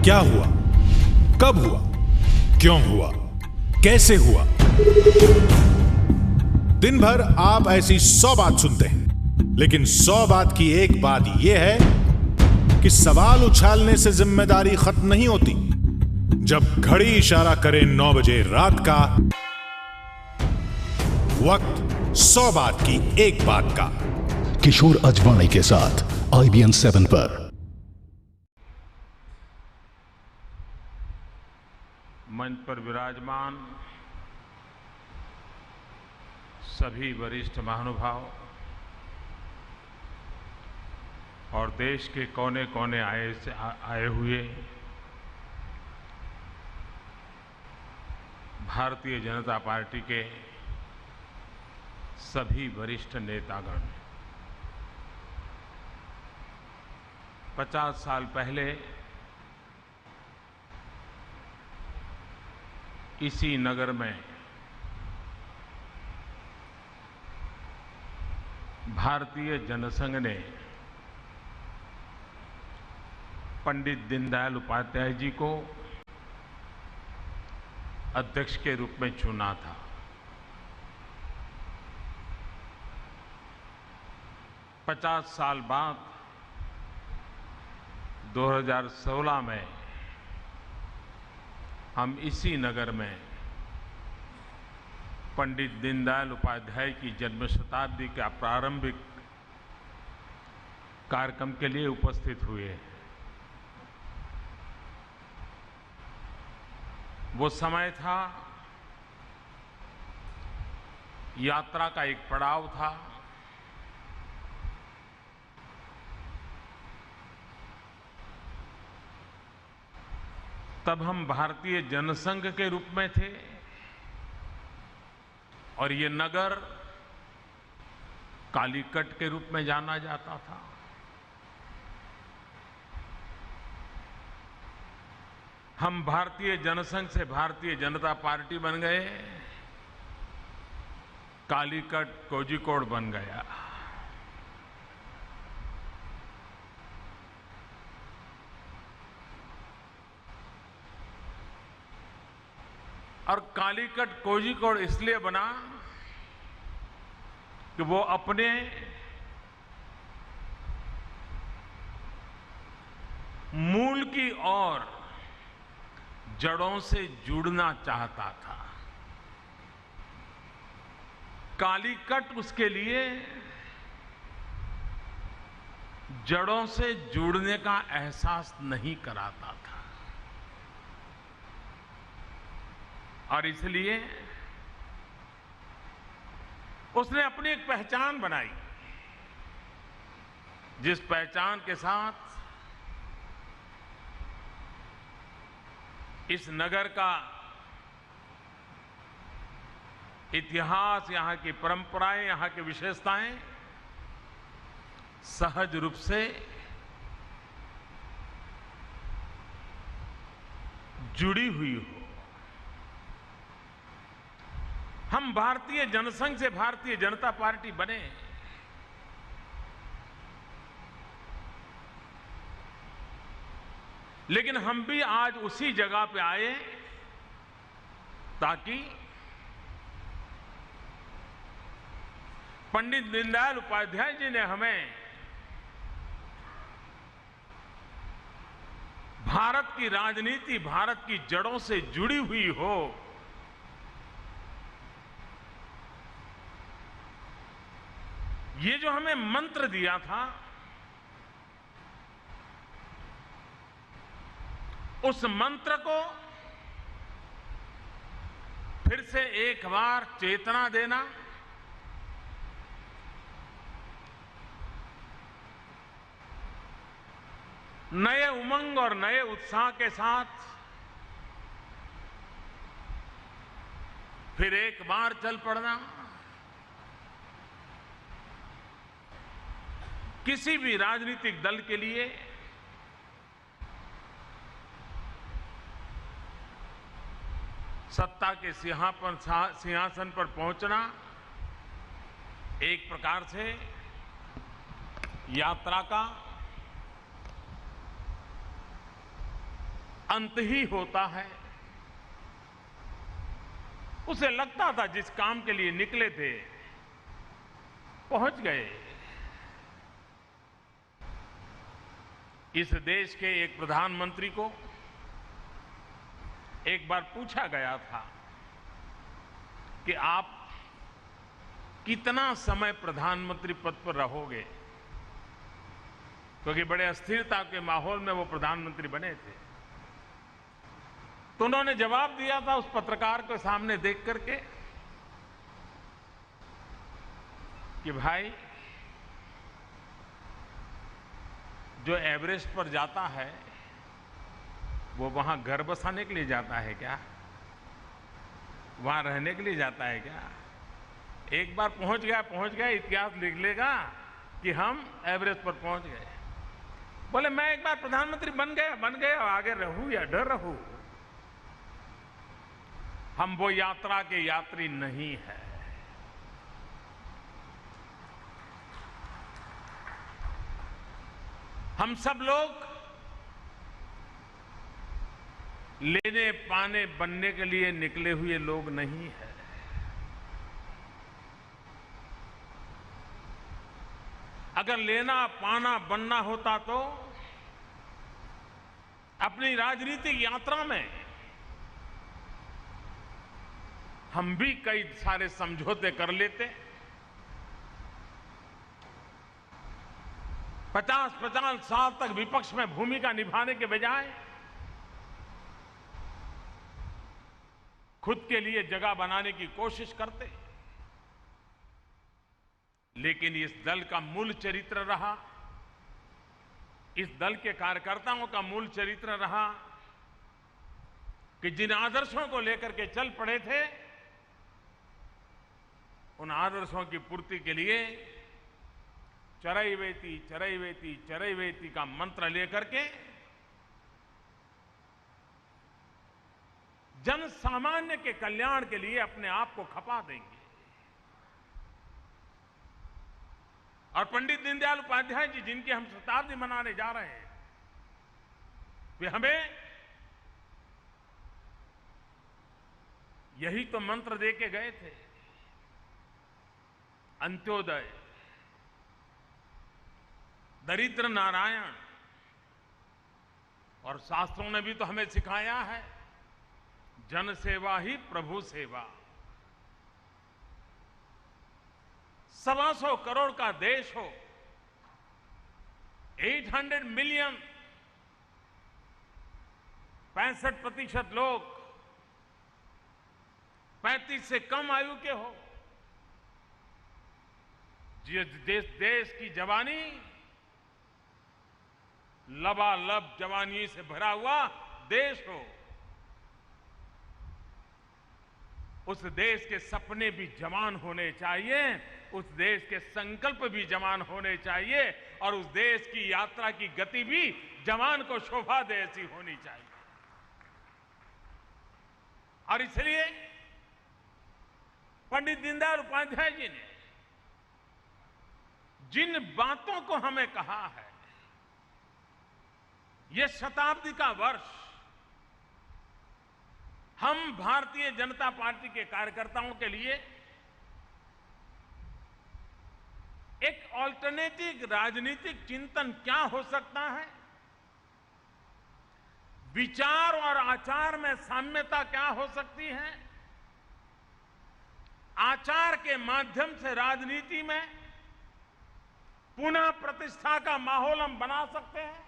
क्या हुआ, कब हुआ, क्यों हुआ, कैसे हुआ। दिन भर आप ऐसी 100 बात सुनते हैं, लेकिन 100 बात की एक बात यह है कि सवाल उछालने से जिम्मेदारी खत्म नहीं होती। जब घड़ी इशारा करे 9 बजे रात का, वक्त 100 बात की एक बात का। किशोर अजवाणी के साथ IBN 7 पर। मंच पर विराजमान सभी वरिष्ठ महानुभाव और देश के कोने कोने आए हुए भारतीय जनता पार्टी के सभी वरिष्ठ नेतागण, 50 साल पहले इसी नगर में भारतीय जनसंघ ने पंडित दीनदयाल उपाध्याय जी को अध्यक्ष के रूप में चुना था। पचास साल बाद 2016 में हम इसी नगर में पंडित दीनदयाल उपाध्याय की जन्म शताब्दी का प्रारंभिक कार्यक्रम के लिए उपस्थित हुए। वो समय था, यात्रा का एक पड़ाव था। तब हम भारतीय जनसंघ के रूप में थे और ये नगर कालीकट के रूप में जाना जाता था। हम भारतीय जनसंघ से भारतीय जनता पार्टी बन गए, कालीकट कोझिकोड बन गया। और कालीकट कोझिकोड इसलिए बना कि वो अपने मूल की ओर जड़ों से जुड़ना चाहता था। कालीकट उसके लिए जड़ों से जुड़ने का एहसास नहीं कराता था और इसलिए उसने अपनी एक पहचान बनाई, जिस पहचान के साथ इस नगर का इतिहास, यहाँ की परंपराएं, यहाँ की विशेषताएं सहज रूप से जुड़ी हुई हो। हम भारतीय जनसंघ से भारतीय जनता पार्टी बने, लेकिन हम भी आज उसी जगह पे आए ताकि पंडित दीनदयाल उपाध्याय जी ने हमें भारत की राजनीति, भारत की जड़ों से जुड़ी हुई हो, ये जो हमें मंत्र दिया था, उस मंत्र को फिर से एक बार चेतना देना, नए उमंग और नए उत्साह के साथ फिर एक बार चल पड़ना, किसी भी राजनीतिक दल के लिए सत्ता के सिंहासन पर पहुंचना एक प्रकार से यात्रा का अंत ही होता है। उसे लगता था जिस काम के लिए निकले थे पहुंच गए। इस देश के एक प्रधानमंत्री को एक बार पूछा गया था कि आप कितना समय प्रधानमंत्री पद पर रहोगे, क्योंकि बड़े अस्थिरता के माहौल में वो प्रधानमंत्री बने थे। तो उन्होंने जवाब दिया था उस पत्रकार के सामने देख करके कि भाई, जो एवरेस्ट पर जाता है वो वहां घर बसाने के लिए जाता है क्या? वहां रहने के लिए जाता है क्या? एक बार पहुंच गया, इतिहास लिख लेगा कि हम एवरेस्ट पर पहुंच गए। बोले मैं एक बार प्रधानमंत्री बन गया, आगे रहूं या डर रहूं। हम वो यात्रा के यात्री नहीं है। हम सब लोग लेने पाने बनने के लिए निकले हुए लोग नहीं हैं। अगर लेना पाना बनना होता तो अपनी राजनीतिक यात्रा में हम भी कई सारे समझौते कर लेते। 50-50 साल तक विपक्ष में भूमिका निभाने के बजाय खुद के लिए जगह बनाने की कोशिश करते। लेकिन इस दल का मूल चरित्र रहा, इस दल के कार्यकर्ताओं का मूल चरित्र रहा कि जिन आदर्शों को लेकर के चल पड़े थे, उन आदर्शों की पूर्ति के लिए चरैवेति चरैवेति चरैवेति का मंत्र लेकर के जन सामान्य के कल्याण के लिए अपने आप को खपा देंगे। और पंडित दीनदयाल उपाध्याय जी, जिनकी हम शताब्दी मनाने जा रहे हैं, वे हमें यही तो मंत्र दे के गए थे। अंत्योदय, दरिद्र नारायण। और शास्त्रों ने भी तो हमें सिखाया है, जन सेवा ही प्रभु सेवा। 125 करोड़ का देश हो, 800 मिलियन, 65% लोग 35 से कम आयु के हो, देश की जवानी लबालब जवानी से भरा हुआ देश हो, उस देश के सपने भी जवान होने चाहिए, उस देश के संकल्प भी जवान होने चाहिए, और उस देश की यात्रा की गति भी जवान को शोभा दे ऐसी होनी चाहिए। और इसलिए पंडित दीनदयाल उपाध्याय जी ने जिन बातों को हमें कहा है, ये शताब्दी का वर्ष हम भारतीय जनता पार्टी के कार्यकर्ताओं के लिए एक ऑल्टरनेटिव राजनीतिक चिंतन क्या हो सकता है, विचार और आचार में साम्यता क्या हो सकती है, आचार के माध्यम से राजनीति में पुनः प्रतिष्ठा का माहौल हम बना सकते हैं।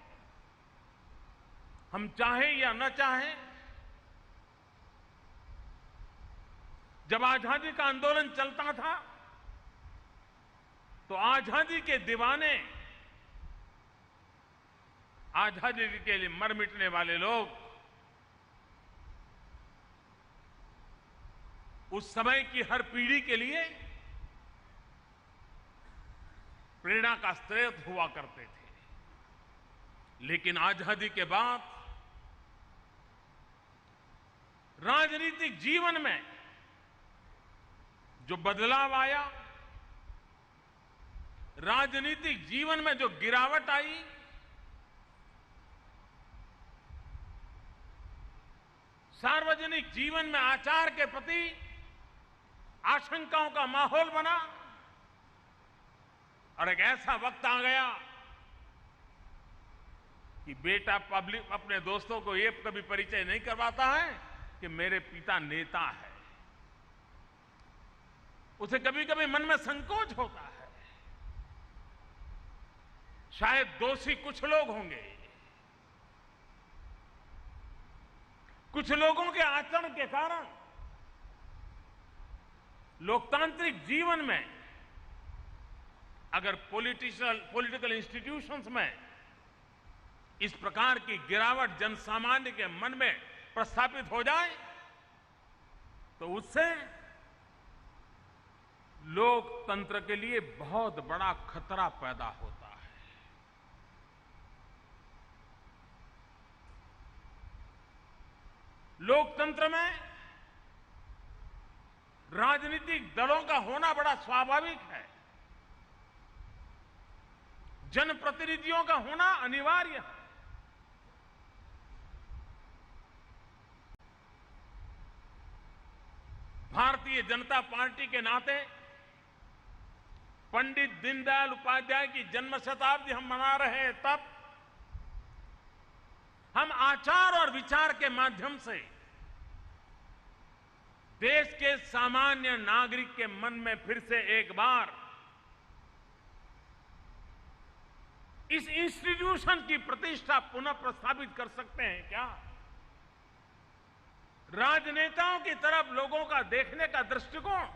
हम चाहें या न चाहें, जब आजादी का आंदोलन चलता था तो आजादी के दीवाने, आजादी के लिए मर मिटने वाले लोग उस समय की हर पीढ़ी के लिए प्रेरणा का स्रोत हुआ करते थे। लेकिन आजादी के बाद राजनीतिक जीवन में जो बदलाव आया, राजनीतिक जीवन में जो गिरावट आई, सार्वजनिक जीवन में आचार के प्रति आशंकाओं का माहौल बना और एक ऐसा वक्त आ गया कि बेटा पब्लिक अपने दोस्तों को ये कभी परिचय नहीं करवाता है कि मेरे पिता नेता है। उसे कभी कभी मन में संकोच होता है। शायद दोषी कुछ लोग होंगे, कुछ लोगों के आचरण के कारण लोकतांत्रिक जीवन में अगर पॉलिटिकल इंस्टीट्यूशंस में इस प्रकार की गिरावट जनसामान्य के मन में प्रस्थापित हो जाए तो उससे लोकतंत्र के लिए बहुत बड़ा खतरा पैदा होता है। लोकतंत्र में राजनीतिक दलों का होना बड़ा स्वाभाविक है, जनप्रतिनिधियों का होना अनिवार्य है। भारतीय जनता पार्टी के नाते पंडित दीनदयाल उपाध्याय की जन्म शताब्दी हम मना रहे हैं, तब हम आचार और विचार के माध्यम से देश के सामान्य नागरिक के मन में फिर से एक बार इस इंस्टीट्यूशन की प्रतिष्ठा पुनः प्रस्थापित कर सकते हैं क्या? राजनेताओं की तरफ लोगों का देखने का दृष्टिकोण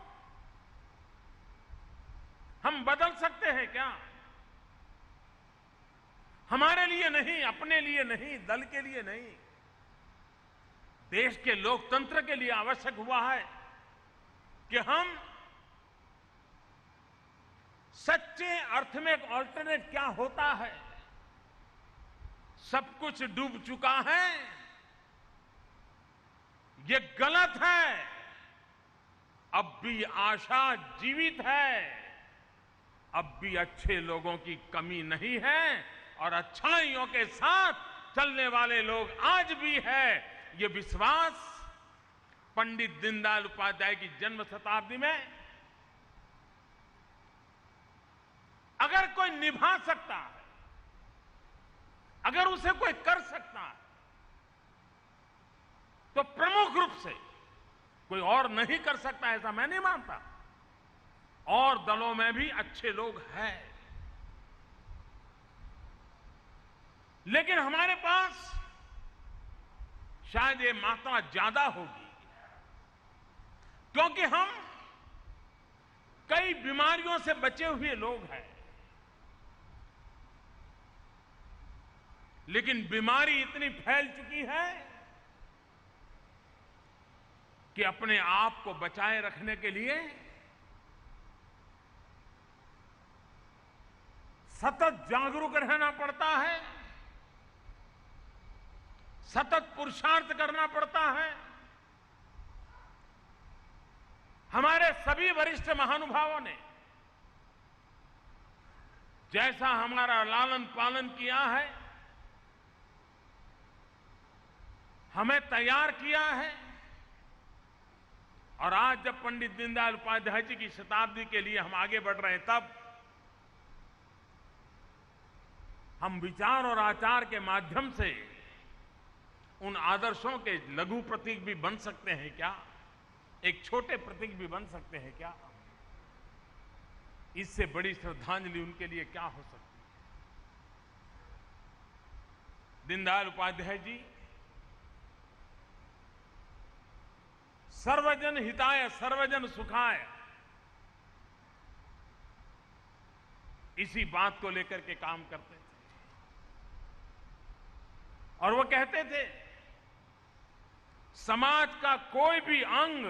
हम बदल सकते हैं क्या? हमारे लिए नहीं, अपने लिए नहीं, दल के लिए नहीं, देश के लोकतंत्र के लिए आवश्यक हुआ है कि हम सच्चे अर्थ में एक ऑल्टरनेट क्या होता है। सब कुछ डूब चुका है, ये गलत है, अब भी आशा जीवित है, अब भी अच्छे लोगों की कमी नहीं है और अच्छाइयों के साथ चलने वाले लोग आज भी है। ये विश्वास पंडित दीनदयाल उपाध्याय की जन्म शताब्दी में अगर कोई निभा सकता है, अगर उसे कोई कर सकता है, तो प्रमुख रूप से कोई और नहीं कर सकता, ऐसा मैं नहीं मानता। और दलों में भी अच्छे लोग हैं, लेकिन हमारे पास शायद ये मात्रा ज्यादा होगी क्योंकि हम कई बीमारियों से बचे हुए लोग हैं, लेकिन बीमारी इतनी फैल चुकी है कि अपने आप को बचाए रखने के लिए सतत जागरूक रहना पड़ता है, सतत पुरुषार्थ करना पड़ता है। हमारे सभी वरिष्ठ महानुभावों ने जैसा हमारा लालन पालन किया है, हमें तैयार किया है, और आज जब पंडित दीनदयाल उपाध्याय जी की शताब्दी के लिए हम आगे बढ़ रहे हैं, तब हम विचार और आचार के माध्यम से उन आदर्शों के लघु प्रतीक भी बन सकते हैं क्या? एक छोटे प्रतीक भी बन सकते हैं क्या? इससे बड़ी श्रद्धांजलि उनके लिए क्या हो सकती है? दीनदयाल उपाध्याय जी सर्वजन हिताय सर्वजन सुखाय, इसी बात को लेकर के काम करते थे। और वो कहते थे समाज का कोई भी अंग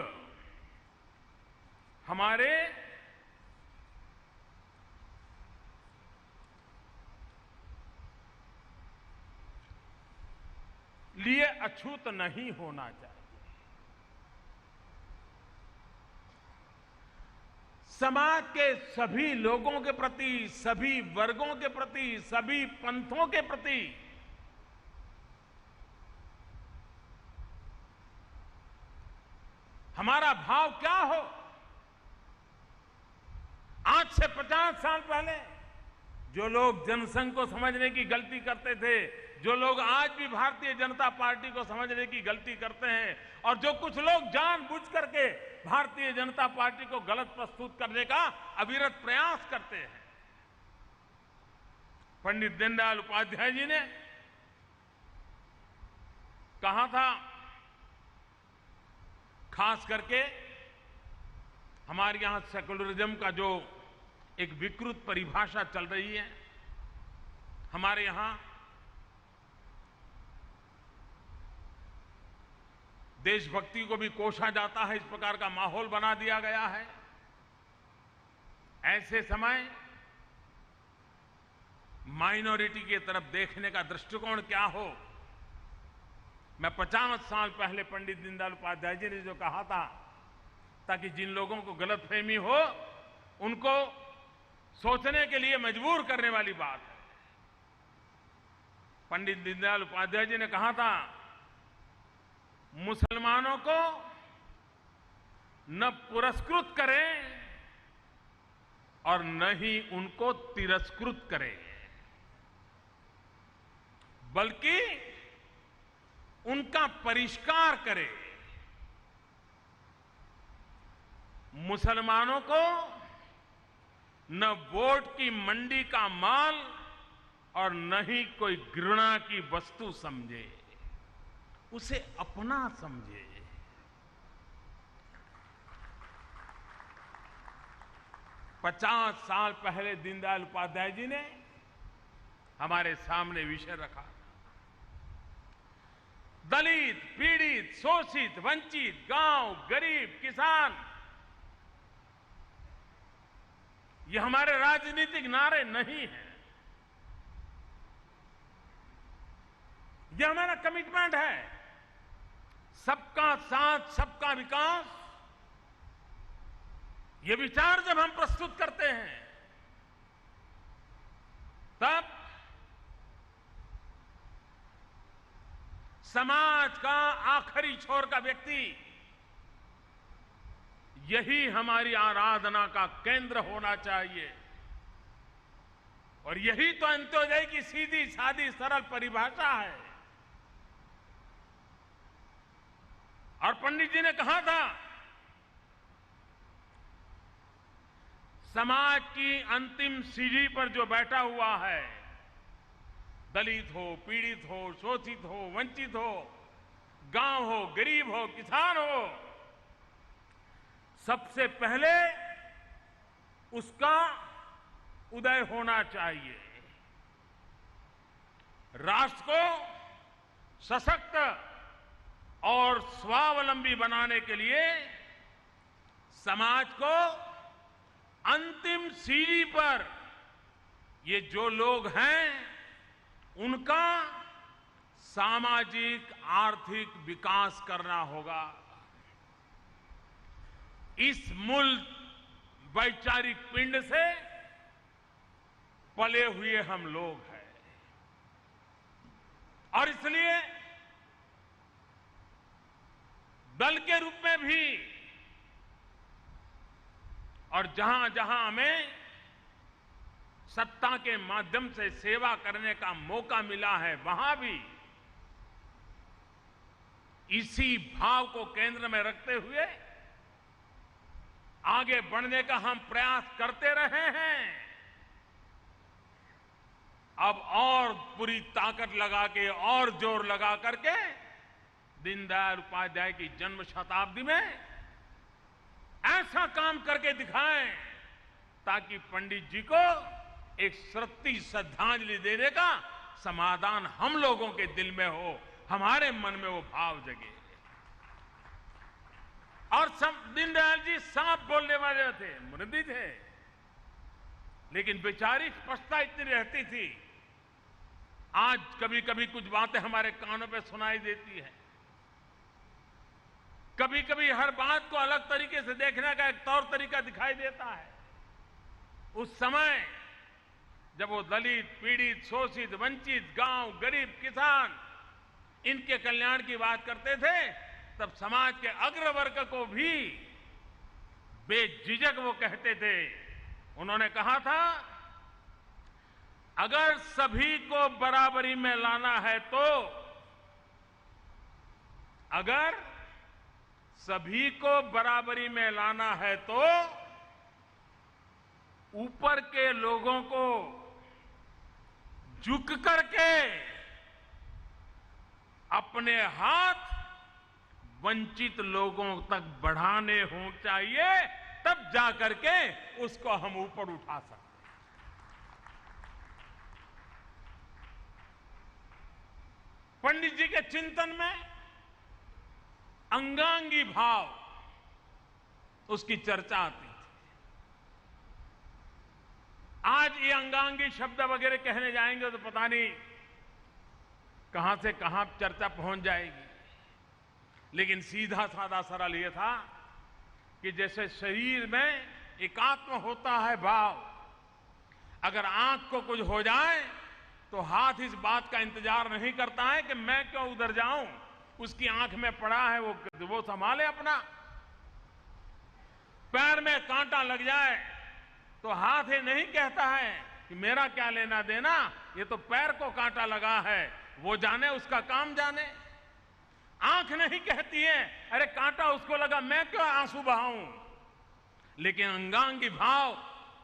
हमारे लिए अछूत नहीं होना चाहिए। समाज के सभी लोगों के प्रति, सभी वर्गों के प्रति, सभी पंथों के प्रति हमारा भाव क्या हो। आज से 50 साल पहले जो लोग जनसंघ को समझने की गलती करते थे, जो लोग आज भी भारतीय जनता पार्टी को समझने की गलती करते हैं, और जो कुछ लोग जानबूझ करके भारतीय जनता पार्टी को गलत प्रस्तुत करने का अविरत प्रयास करते हैं, पंडित दीनदयाल उपाध्याय जी ने कहा था, खास करके हमारे यहां सेकुलरिज्म का जो एक विकृत परिभाषा चल रही है, हमारे यहां देशभक्ति को भी कोसा जाता है, इस प्रकार का माहौल बना दिया गया है। ऐसे समय माइनॉरिटी की तरफ देखने का दृष्टिकोण क्या हो। मैं 50 साल पहले पंडित दीनदयाल उपाध्याय जी ने जो कहा था, ताकि जिन लोगों को गलतफहमी हो उनको सोचने के लिए मजबूर करने वाली बात है। पंडित दीनदयाल उपाध्याय जी ने कहा था, मुसलमानों को न पुरस्कृत करें और न ही उनको तिरस्कृत करें, बल्कि उनका परिष्कार करें। मुसलमानों को न वोट की मंडी का माल और न ही कोई घृणा की वस्तु समझे, उसे अपना समझे। पचास साल पहले दीनदयाल उपाध्याय जी ने हमारे सामने विषय रखा, दलित, पीड़ित, शोषित, वंचित, गांव, गरीब, किसान, ये हमारे राजनीतिक नारे नहीं हैं, ये हमारा कमिटमेंट है। सबका साथ, सबका विकास, ये विचार जब हम प्रस्तुत करते हैं, तब समाज का आखिरी छोर का व्यक्ति, यही हमारी आराधना का केंद्र होना चाहिए। और यही तो अंत्योदय की सीधी सादी सरल परिभाषा है। और पंडित जी ने कहा था, समाज की अंतिम सीढ़ी पर जो बैठा हुआ है, दलित हो, पीड़ित हो, शोषित हो, वंचित हो, गांव हो, गरीब हो, किसान हो, सबसे पहले उसका उदय होना चाहिए। राष्ट्र को सशक्त और स्वावलंबी बनाने के लिए समाज को अंतिम सीढ़ी पर ये जो लोग हैं, उनका सामाजिक आर्थिक विकास करना होगा। इस मूल वैचारिक पिंड से पले हुए हम लोग हैं, और इसलिए दल के रूप में भी, और जहां जहां हमें सत्ता के माध्यम से सेवा करने का मौका मिला है, वहां भी इसी भाव को केंद्र में रखते हुए आगे बढ़ने का हम प्रयास करते रहे हैं। अब और पूरी ताकत लगा के और जोर लगा करके दीनदयाल उपाध्याय की जन्म शताब्दी में ऐसा काम करके दिखाएं, ताकि पंडित जी को एक सच्ची श्रद्धांजलि देने का समाधान हम लोगों के दिल में हो, हमारे मन में वो भाव जगे। और दीनदयाल जी साफ बोलने वाले थे, मुनद्दी थे, लेकिन बेचारी स्पष्टता इतनी रहती थी। आज कभी कभी कुछ बातें हमारे कानों पे सुनाई देती है, कभी कभी हर बात को अलग तरीके से देखने का एक तौर तरीका दिखाई देता है। उस समय जब वो दलित, पीड़ित, शोषित, वंचित, गांव, गरीब, किसान, इनके कल्याण की बात करते थे, तब समाज के अग्रवर्ग को भी बेझिझक वो कहते थे। उन्होंने कहा था, अगर सभी को बराबरी में लाना है तो, अगर सभी को बराबरी में लाना है तो ऊपर के लोगों को झुक करके अपने हाथ वंचित लोगों तक बढ़ाने हो चाहिए, तब जाकर के उसको हम ऊपर उठा सकते हैं। पंडित जी के चिंतन में अंगांगी भाव, उसकी चर्चा आती थी। आज ये अंगांगी शब्द वगैरह कहने जाएंगे तो पता नहीं कहां से कहां चर्चा पहुंच जाएगी। लेकिन सीधा साधा सरल ये था कि जैसे शरीर में एकात्म होता है भाव, अगर आंख को कुछ हो जाए तो हाथ इस बात का इंतजार नहीं करता है कि मैं क्यों उधर जाऊं, उसकी आंख में पड़ा है वो संभाले अपना। पैर में कांटा लग जाए तो हाथ ये नहीं कहता है कि मेरा क्या लेना देना, ये तो पैर को कांटा लगा है, वो जाने, उसका काम जाने। आंख नहीं कहती है अरे कांटा उसको लगा, मैं क्यों आंसू बहाऊं। लेकिन अंगांगी भाव,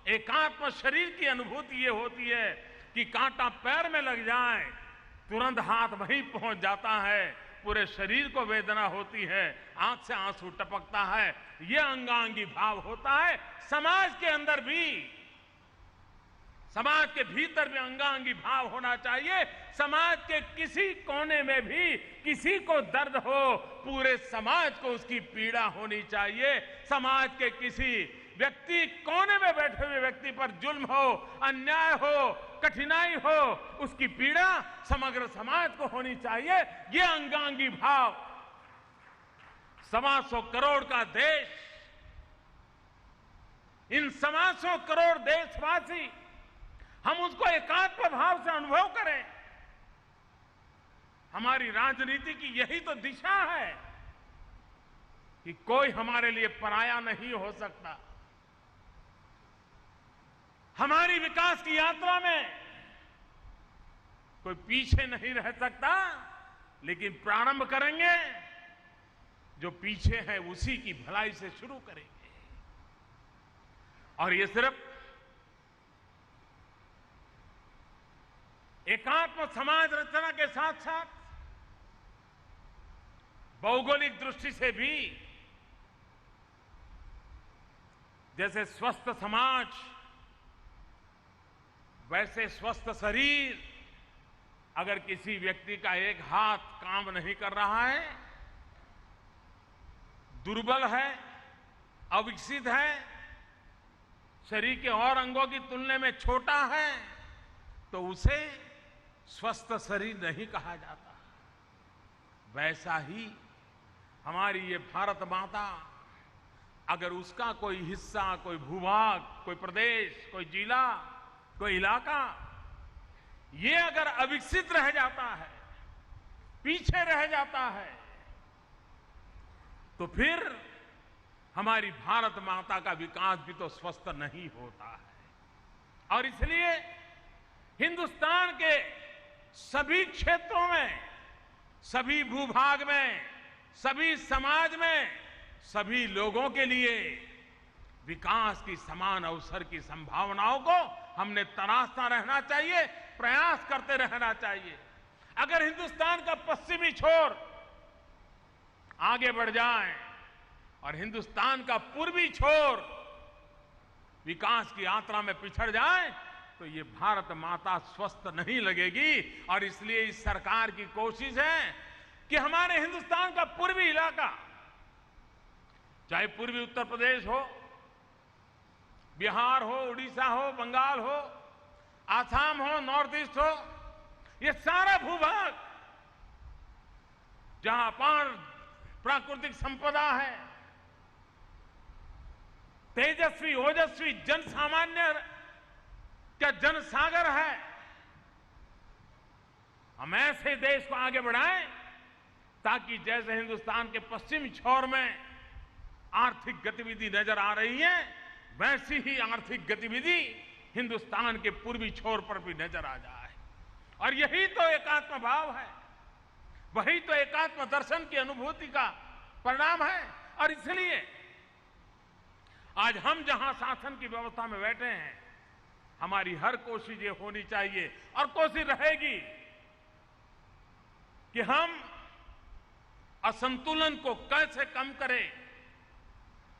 एकात्म शरीर की अनुभूति ये होती है कि कांटा पैर में लग जाए तुरंत हाथ वहीं पहुंच जाता है, पूरे शरीर को वेदना होती है, आंख से आंसू टपकता है। यह अंगांगी भाव होता है। समाज के अंदर भी, समाज के भीतर भी अंगांगी भाव होना चाहिए। समाज के किसी कोने में भी किसी को दर्द हो, पूरे समाज को उसकी पीड़ा होनी चाहिए। समाज के किसी व्यक्ति, कोने में बैठे हुए व्यक्ति पर जुल्म हो, अन्याय हो, कठिनाई हो, उसकी पीड़ा समग्र समाज को होनी चाहिए। ये अंगांगी भाव, 125 करोड़ का देश, इन 125 करोड़ देशवासी, हम उसको एकात्म भाव से अनुभव करें। हमारी राजनीति की यही तो दिशा है कि कोई हमारे लिए पराया नहीं हो सकता। हमारी विकास की यात्रा में कोई पीछे नहीं रह सकता, लेकिन प्रारंभ करेंगे जो पीछे है उसी की भलाई से शुरू करेंगे। और ये सिर्फ एकात्म समाज रचना के साथ साथ भौगोलिक दृष्टि से भी, जैसे स्वस्थ समाज वैसे स्वस्थ शरीर। अगर किसी व्यक्ति का एक हाथ काम नहीं कर रहा है, दुर्बल है, अविकसित है, शरीर के और अंगों की तुलना में छोटा है, तो उसे स्वस्थ शरीर नहीं कहा जाता। वैसा ही हमारी ये भारत माता, अगर उसका कोई हिस्सा, कोई भूभाग, कोई प्रदेश, कोई जिला, कोई इलाका, ये अगर अविकसित रह जाता है, पीछे रह जाता है, तो फिर हमारी भारत माता का विकास भी तो स्वस्थ नहीं होता है। और इसलिए हिंदुस्तान के सभी क्षेत्रों में, सभी भूभाग में, सभी समाज में, सभी लोगों के लिए विकास की समान अवसर की संभावनाओं को हमने तराशता रहना चाहिए, प्रयास करते रहना चाहिए। अगर हिंदुस्तान का पश्चिमी छोर आगे बढ़ जाए और हिंदुस्तान का पूर्वी छोर विकास की यात्रा में पिछड़ जाए, तो ये भारत माता स्वस्थ नहीं लगेगी। और इसलिए इस सरकार की कोशिश है कि हमारे हिंदुस्तान का पूर्वी इलाका, चाहे पूर्वी उत्तर प्रदेश हो, बिहार हो, उड़ीसा हो, बंगाल हो, आसाम हो, नॉर्थ ईस्ट हो, ये सारा भूभाग जहां अपार प्राकृतिक संपदा है, तेजस्वी ओजस्वी जन सामान्य का जनसागर है, हम ऐसे देश को आगे बढ़ाएं ताकि जैसे हिंदुस्तान के पश्चिमी छोर में आर्थिक गतिविधि नजर आ रही है, वैसी ही आर्थिक गतिविधि हिंदुस्तान के पूर्वी छोर पर भी नजर आ जाए। और यही तो एकात्म भाव है, वही तो एकात्म दर्शन की अनुभूति का परिणाम है। और इसलिए आज हम जहां शासन की व्यवस्था में बैठे हैं, हमारी हर कोशिश ये होनी चाहिए और कोशिश रहेगी कि हम असंतुलन को कैसे कम करें,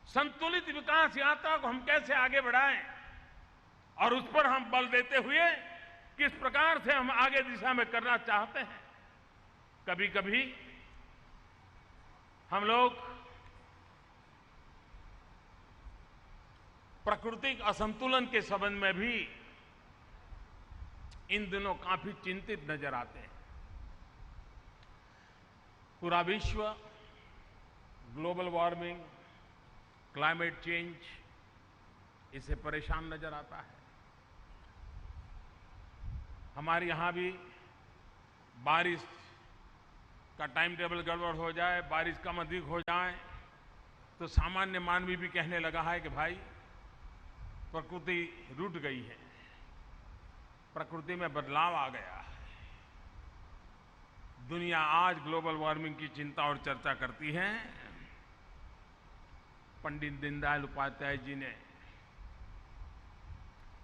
संतुलित विकास यात्रा को हम कैसे आगे बढ़ाएं, और उस पर हम बल देते हुए किस प्रकार से हम आगे दिशा में करना चाहते हैं। कभी कभी हम लोग प्राकृतिक असंतुलन के संबंध में भी इन दिनों काफी चिंतित नजर आते हैं। पूरा विश्व ग्लोबल वार्मिंग, क्लाइमेट चेंज, इससे परेशान नजर आता है। हमारे यहां भी बारिश का टाइम टेबल गड़बड़ हो जाए, बारिश कम अधिक हो जाए, तो सामान्य मानवी भी कहने लगा है कि भाई प्रकृति रूठ गई है, प्रकृति में बदलाव आ गया है। दुनिया आज ग्लोबल वार्मिंग की चिंता और चर्चा करती है। पंडित दीनदयाल उपाध्याय जी ने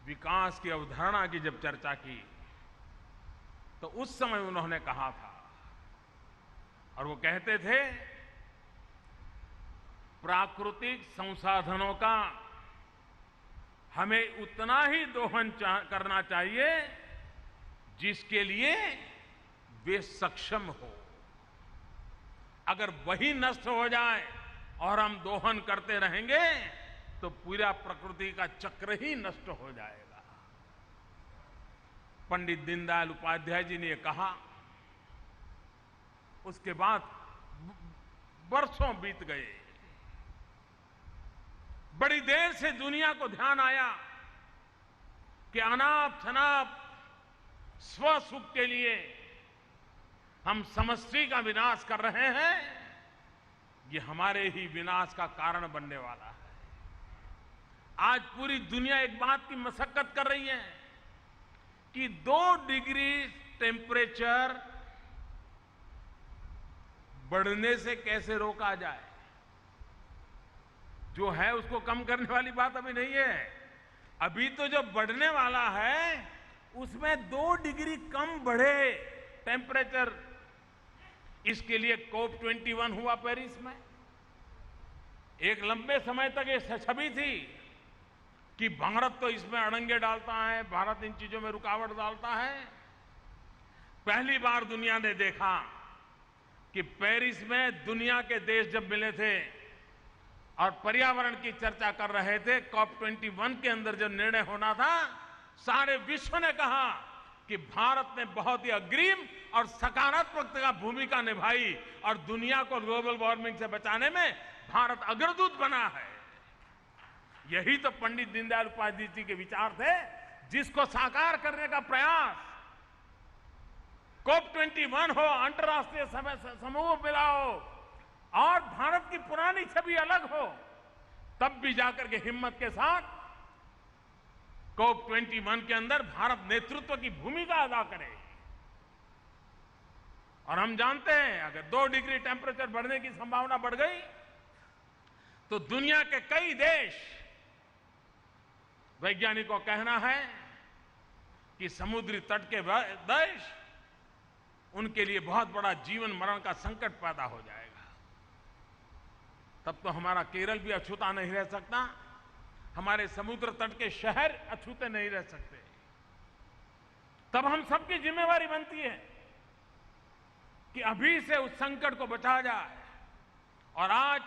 विकास की अवधारणा की जब चर्चा की, तो उस समय उन्होंने कहा था, और वो कहते थे, प्राकृतिक संसाधनों का हमें उतना ही दोहन करना चाहिए जिसके लिए वे सक्षम हो। अगर वही नष्ट हो जाए और हम दोहन करते रहेंगे तो पूरा प्रकृति का चक्र ही नष्ट हो जाएगा। पंडित दीनदयाल उपाध्याय जी ने यह कहा, उसके बाद वर्षों बीत गए, बड़ी देर से दुनिया को ध्यान आया कि अनाप शनाप स्वसुख के लिए हम समष्टि का विनाश कर रहे हैं, ये हमारे ही विनाश का कारण बनने वाला है। आज पूरी दुनिया एक बात की मशक्कत कर रही है कि 2 डिग्री टेम्परेचर बढ़ने से कैसे रोका जाए। जो है उसको कम करने वाली बात अभी नहीं है, अभी तो जो बढ़ने वाला है उसमें 2 डिग्री कम बढ़े टेम्परेचर। इसके लिए COP21 हुआ पेरिस में। एक लंबे समय तक ये छवि थी कि भारत तो इसमें अड़ंगे डालता है, भारत इन चीजों में रुकावट डालता है। पहली बार दुनिया ने देखा कि पेरिस में दुनिया के देश जब मिले थे और पर्यावरण की चर्चा कर रहे थे, COP21 के अंदर जो निर्णय होना था, सारे विश्व ने कहा कि भारत ने बहुत ही अग्रिम और सकारात्मक भूमिका निभाई और दुनिया को ग्लोबल वार्मिंग से बचाने में भारत अग्रदूत बना है। यही तो पंडित दीनदयाल उपाध्याय जी के विचार थे, जिसको साकार करने का प्रयास COP21 हो, अंतर्राष्ट्रीय समूह मिलाओ और भारत की पुरानी छवि अलग हो, तब भी जाकर के हिम्मत के साथ COP21 के अंदर भारत नेतृत्व की भूमिका अदा करे। और हम जानते हैं अगर 2 डिग्री टेम्परेचर बढ़ने की संभावना बढ़ गई तो दुनिया के कई देश, वैज्ञानिकों का कहना है कि समुद्री तट के देश, उनके लिए बहुत बड़ा जीवन मरण का संकट पैदा हो जाएगा। तब तो हमारा केरल भी अछूता नहीं रह सकता, हमारे समुद्र तट के शहर अछूते नहीं रह सकते। तब हम सबकी जिम्मेवारी बनती है कि अभी से उस संकट को बचाया जाए। और आज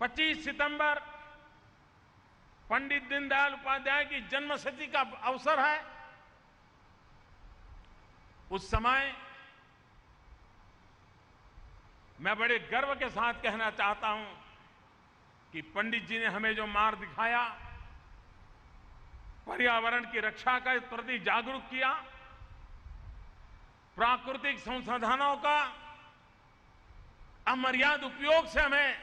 25 सितंबर पंडित दीनदयाल उपाध्याय की जन्मशती का अवसर है। उस समय मैं बड़े गर्व के साथ कहना चाहता हूं कि पंडित जी ने हमें जो मार्ग दिखाया, पर्यावरण की रक्षा के प्रति जागरूक किया, प्राकृतिक संसाधनों का अमर्याद उपयोग से हमें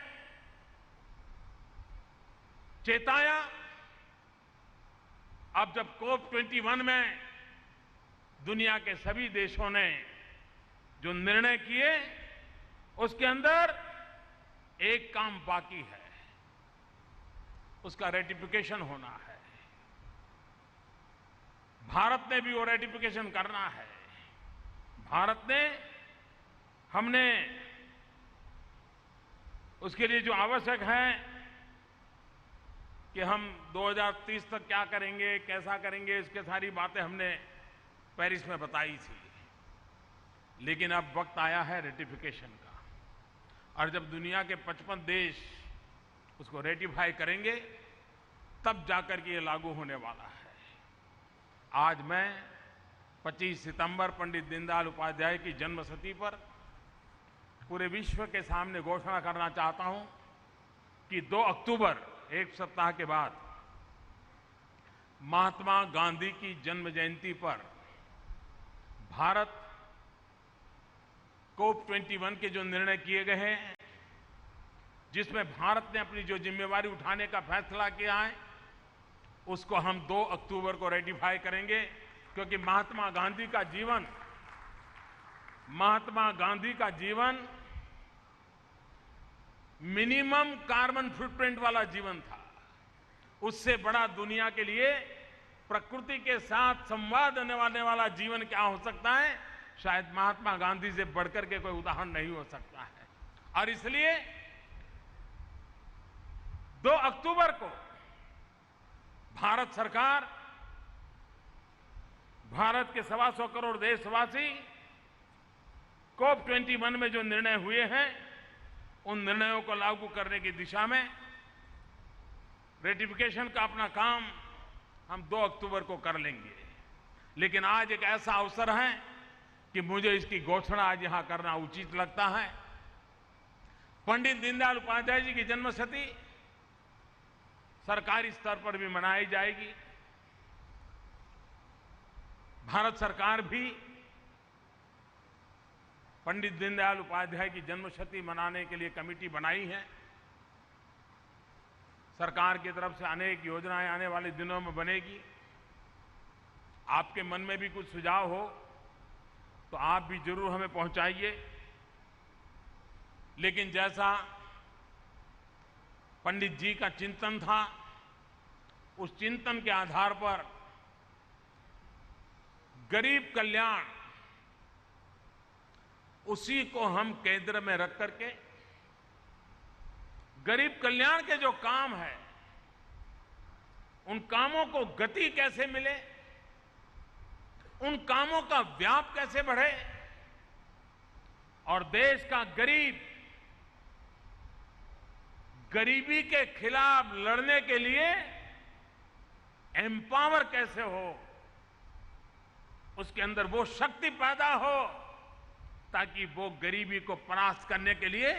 चेताया। अब जब COP21 में दुनिया के सभी देशों ने जो निर्णय किए, उसके अंदर एक काम बाकी है, उसका रेटिफिकेशन होना है। भारत ने भी वो रेटिफिकेशन करना है। भारत ने, हमने उसके लिए जो आवश्यक है कि हम 2030 तक क्या करेंगे, कैसा करेंगे, इसके सारी बातें हमने पेरिस में बताई थी। लेकिन अब वक्त आया है रेटिफिकेशन का, और जब दुनिया के 55 देश उसको रेटिफाई करेंगे तब जाकर के ये लागू होने वाला है। आज मैं 25 सितंबर पंडित दीनदयाल उपाध्याय की जन्मशती पर पूरे विश्व के सामने घोषणा करना चाहता हूं कि 2 अक्टूबर, एक सप्ताह के बाद, महात्मा गांधी की जन्म जयंती पर भारत COP21 के जो निर्णय किए गए हैं, जिसमें भारत ने अपनी जो जिम्मेवारी उठाने का फैसला किया है, उसको हम 2 अक्टूबर को रेटिफाई करेंगे। क्योंकि महात्मा गांधी का जीवन मिनिमम कार्बन फुटप्रिंट वाला जीवन था। उससे बड़ा दुनिया के लिए प्रकृति के साथ संवाद होने वाला जीवन क्या हो सकता है? शायद महात्मा गांधी से बढ़कर के कोई उदाहरण नहीं हो सकता है। और इसलिए 2 अक्टूबर को भारत सरकार, भारत के 125 करोड़ देशवासी COP21 में जो निर्णय हुए हैं, उन निर्णयों को लागू करने की दिशा में रेटिफिकेशन का अपना काम हम 2 अक्टूबर को कर लेंगे। लेकिन आज एक ऐसा अवसर है कि मुझे इसकी घोषणा आज यहां करना उचित लगता है। पंडित दीनदयाल उपाध्याय जी की जन्मशती सरकारी स्तर पर भी मनाई जाएगी। भारत सरकार भी पंडित दीनदयाल उपाध्याय की जन्मशती मनाने के लिए कमेटी बनाई है। सरकार की तरफ से अनेक योजनाएं आने वाले दिनों में बनेगी। आपके मन में भी कुछ सुझाव हो तो आप भी जरूर हमें पहुंचाइए। लेकिन जैसा पंडित जी का चिंतन था, उस चिंतन के आधार पर गरीब कल्याण, उसी को हम केंद्र में रख करके गरीब कल्याण के जो काम है, उन कामों को गति कैसे मिले, उन कामों का व्याप कैसे बढ़े, और देश का गरीब गरीबी के खिलाफ लड़ने के लिए एम्पावर कैसे हो, उसके अंदर वो शक्ति पैदा हो ताकि वो गरीबी को परास्त करने के लिए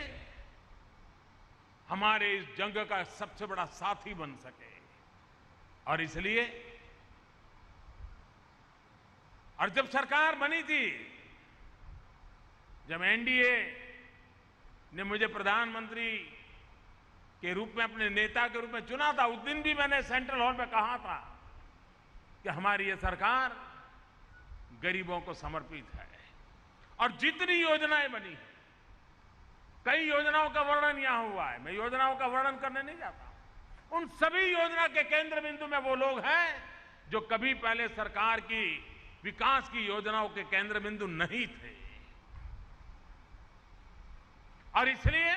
हमारे इस जंग का सबसे बड़ा साथी बन सके। और इसलिए, और जब सरकार बनी थी, जब एनडीए ने मुझे प्रधानमंत्री के रूप में, अपने नेता के रूप में चुना था, उस दिन भी मैंने सेंट्रल हॉल में कहा था कि हमारी ये सरकार गरीबों को समर्पित है। और जितनी योजनाएं बनी, कई योजनाओं का वर्णन यहां हुआ है, मैं योजनाओं का वर्णन करने नहीं जाता। उन सभी योजना के केंद्र बिंदु में वो लोग हैं जो कभी पहले सरकार की विकास की योजनाओं के केंद्र बिंदु नहीं थे। और इसलिए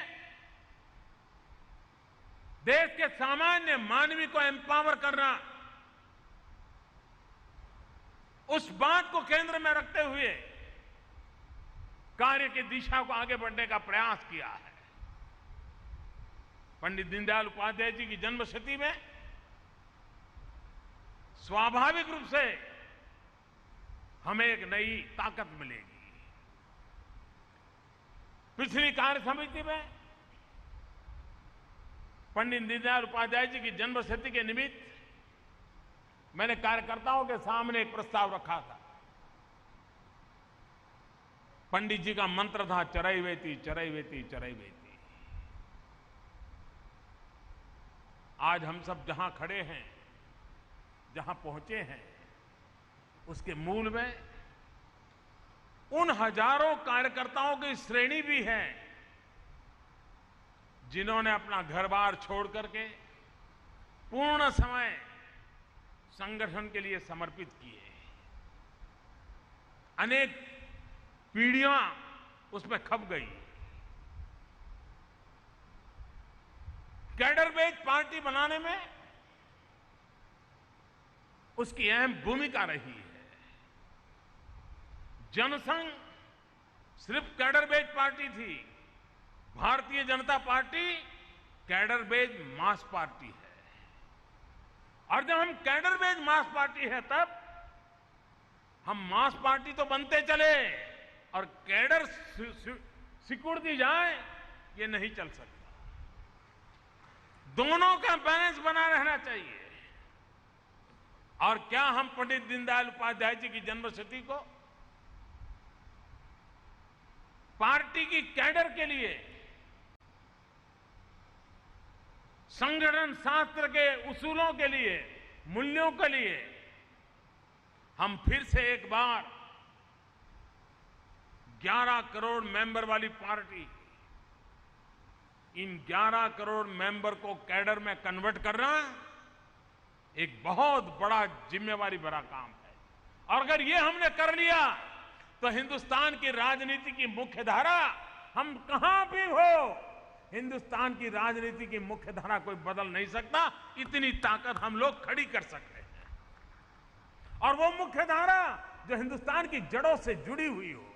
देश के सामान्य मानवी को एम्पावर करना, उस बात को केंद्र में रखते हुए कार्य की दिशा को आगे बढ़ने का प्रयास किया है। पंडित दीनदयाल उपाध्याय जी की जन्मशती में स्वाभाविक रूप से हमें एक नई ताकत मिलेगी। पिछली कार्य समिति में पंडित दीनदयाल उपाध्याय जी की जन्मशती के निमित्त मैंने कार्यकर्ताओं के सामने एक प्रस्ताव रखा था पंडित जी का मंत्र था चरैवेति चरैवेति चरैवेति। आज हम सब जहां खड़े हैं, जहां पहुंचे हैं, उसके मूल में उन हजारों कार्यकर्ताओं की श्रेणी भी है जिन्होंने अपना घर-बार छोड़ करके पूर्ण समय संगठन के लिए समर्पित किए। अनेक पीढ़ियां उसमें खप गई। कैडर बेस पार्टी बनाने में उसकी अहम भूमिका रही है। जनसंघ सिर्फ कैडर बेस पार्टी थी, Bharatiya Janata party cadre base मास पार्टी है। और जब हम कैडर बेस मास पार्टी है तब हम मास पार्टी तो बनते चले और कैडर सिकुड़ दी जाए, ये नहीं चल सकता। दोनों का बैलेंस बना रहना चाहिए। और क्या हम पंडित दीनदयाल उपाध्याय जी की जन्मशती को पार्टी की कैडर के लिए संगठन शास्त्र के उसूलों के लिए, मूल्यों के लिए हम फिर से एक बार 11 करोड़ मेंबर वाली पार्टी, इन 11 करोड़ मेंबर को कैडर में कन्वर्ट करना एक बहुत बड़ा जिम्मेवारी भरा काम है। और अगर ये हमने कर लिया तो हिंदुस्तान की राजनीति की मुख्य धारा, हम कहां भी हो, हिंदुस्तान की राजनीति की मुख्य धारा कोई बदल नहीं सकता। इतनी ताकत हम लोग खड़ी कर सकते हैं। और वो मुख्य धारा जो हिंदुस्तान की जड़ों से जुड़ी हुई हो,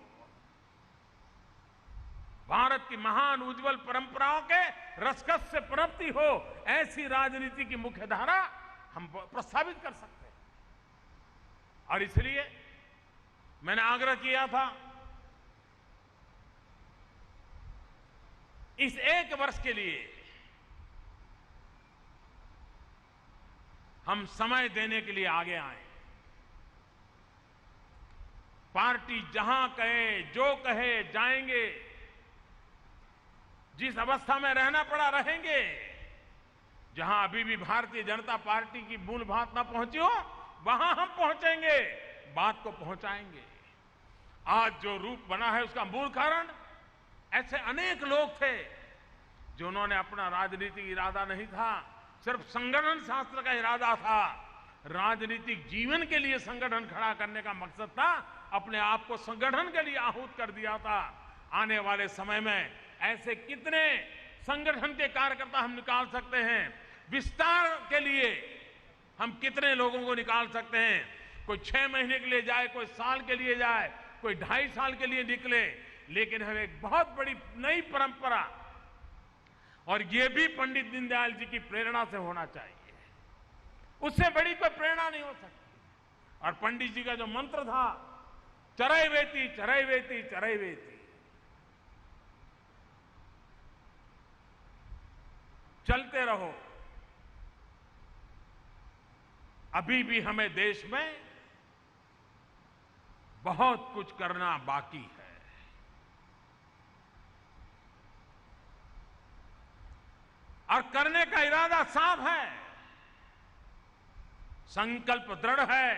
भारत की महान उज्जवल परंपराओं के रसकस से पनपती हो, ऐसी राजनीति की मुख्य धारा हम प्रस्तावित कर सकते हैं। और इसलिए मैंने आग्रह किया था इस एक वर्ष के लिए हम समय देने के लिए आगे आए। पार्टी जहां कहे, जो कहे जाएंगे, जिस अवस्था में रहना पड़ा रहेंगे। जहां अभी भी भारतीय जनता पार्टी की मूल बात ना पहुंची हो, वहां हम पहुंचेंगे, बात को पहुंचाएंगे। आज जो रूप बना है उसका मूल कारण ऐसे अनेक लोग थे जिन्होंने अपना राजनीतिक इरादा नहीं था, सिर्फ संगठन शास्त्र का इरादा था। राजनीतिक जीवन के लिए संगठन खड़ा करने का मकसद था, अपने आप को संगठन के लिए आहूत कर दिया था। आने वाले समय में ऐसे कितने संगठन के कार्यकर्ता हम निकाल सकते हैं, विस्तार के लिए हम कितने लोगों को निकाल सकते हैं। कोई 6 महीने के लिए जाए, कोई साल के लिए जाए, कोई 2.5 साल के लिए निकले, लेकिन हमें एक बहुत बड़ी नई परंपरा, और यह भी पंडित दीनदयाल जी की प्रेरणा से होना चाहिए। उससे बड़ी कोई प्रेरणा नहीं हो सकती। और पंडित जी का जो मंत्र था, चरैवेति चरैवेति चरैवेति, चलते रहो। अभी भी हमें देश में बहुत कुछ करना बाकी है। और करने का इरादा साफ है, संकल्प दृढ़ है,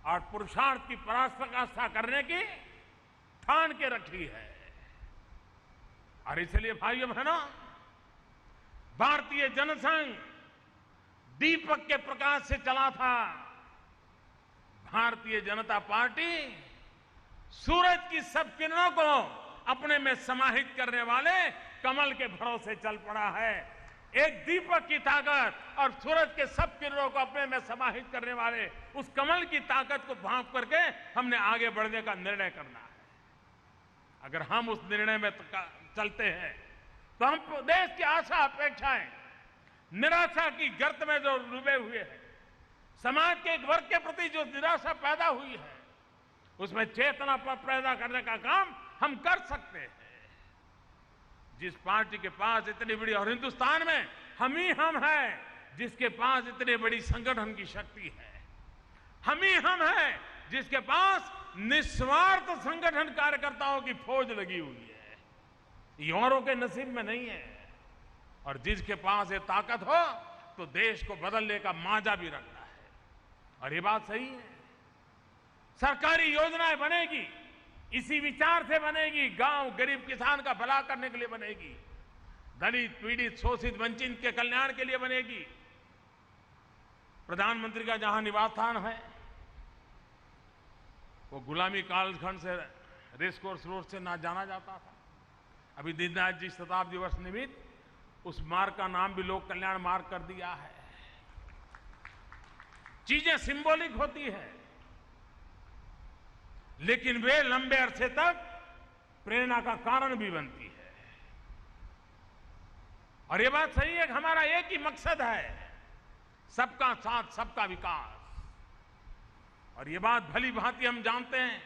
और पुरुषार्थ की पराकाष्ठा करने की ठान के रखी है। और इसलिए भाइयों बहनों, भारतीय जनसंघ दीपक के प्रकाश से चला था, भारतीय जनता पार्टी सूरज की सब किरणों को अपने में समाहित करने वाले कमल के भरोसे चल पड़ा है। एक दीपक की ताकत और सूरज के सब किरणों को अपने में समाहित करने वाले उस कमल की ताकत को भांप करके हमने आगे बढ़ने का निर्णय करना है। अगर हम उस निर्णय में चलते हैं तो हम देश की आशा अपेक्षाएं, निराशा की गर्त में जो डूबे हुए हैं, समाज के एक वर्ग के प्रति जो निराशा पैदा हुई है, उसमें चेतना पैदा करने का काम हम कर सकते हैं। जिस पार्टी के पास इतनी बड़ी, और हिंदुस्तान में हम ही हम हैं जिसके पास इतनी बड़ी संगठन की शक्ति है, हम ही हम हैं जिसके पास निस्वार्थ संगठन कार्यकर्ताओं की फौज लगी हुई है। ये औरों के नसीब में नहीं है। और जिसके पास ये ताकत हो तो देश को बदलने का मांझा भी रखता है। और ये बात सही है। सरकारी योजनाएं बनेगी, इसी विचार से बनेगी। गांव गरीब किसान का भला करने के लिए बनेगी, दलित पीड़ित शोषित वंचित के कल्याण के लिए बनेगी। प्रधानमंत्री का जहां निवास स्थान है वो गुलामी कालखंड से रेस कोर्स रोड से ना जाना जाता था। अभी दीनदयाल जी शताब्दी वर्ष निमित्त उस मार्ग का नाम भी लोक कल्याण मार्ग कर दिया है। चीजें सिंबॉलिक होती है, लेकिन वे लंबे अरसे तक प्रेरणा का कारण भी बनती है। और ये बात सही है कि हमारा एक ही मकसद है, सबका साथ सबका विकास। और ये बात भली भांति हम जानते हैं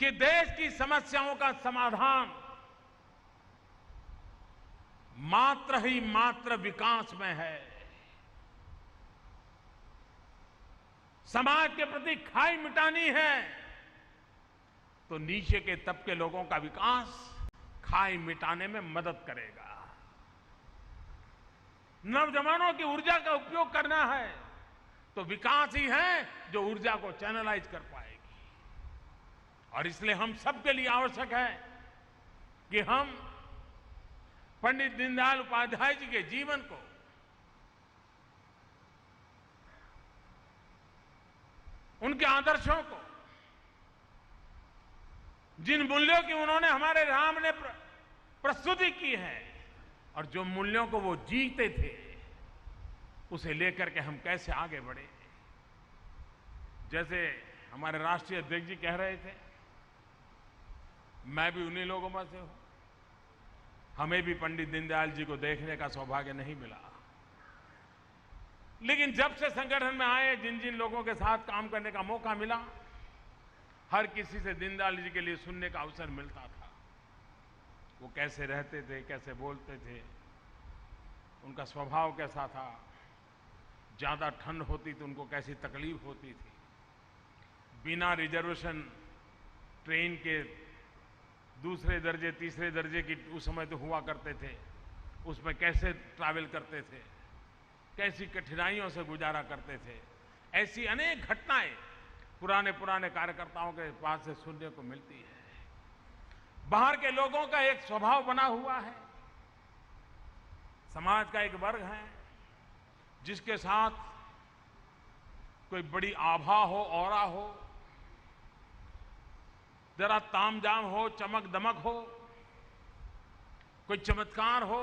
कि देश की समस्याओं का समाधान मात्र ही मात्र विकास में है। समाज के प्रति खाई मिटानी है तो नीचे के तबके लोगों का विकास खाई मिटाने में मदद करेगा। नौजवानों की ऊर्जा का उपयोग करना है तो विकास ही है जो ऊर्जा को चैनलाइज कर पाएगी। और इसलिए हम सबके लिए आवश्यक है कि हम पंडित दीनदयाल उपाध्याय जी के जीवन को उनके आदर्शों को, जिन मूल्यों की उन्होंने हमारे राम ने प्रस्तुति की है और जो मूल्यों को वो जीते थे, उसे लेकर के हम कैसे आगे बढ़े। जैसे हमारे राष्ट्रीय अध्यक्ष जी कह रहे थे, मैं भी उन्हीं लोगों में से हूं। हमें भी पंडित दीनदयाल जी को देखने का सौभाग्य नहीं मिला, लेकिन जब से संगठन में आए, जिन जिन लोगों के साथ काम करने का मौका मिला, हर किसी से दीनदयाल जी के लिए सुनने का अवसर मिलता था। वो कैसे रहते थे, कैसे बोलते थे, उनका स्वभाव कैसा था, ज्यादा ठंड होती तो उनको कैसी तकलीफ होती थी, बिना रिजर्वेशन ट्रेन के दूसरे दर्जे तीसरे दर्जे की उस समय तो हुआ करते थे, उसमें कैसे ट्रैवल करते थे, कैसी कठिनाइयों से गुजारा करते थे। ऐसी अनेक घटनाएं पुराने कार्यकर्ताओं के पास से सुनने को मिलती है। बाहर के लोगों का एक स्वभाव बना हुआ है, समाज का एक वर्ग है जिसके साथ कोई बड़ी आभा हो, औरा हो, जरा तामझाम हो, चमक दमक हो, कोई चमत्कार हो,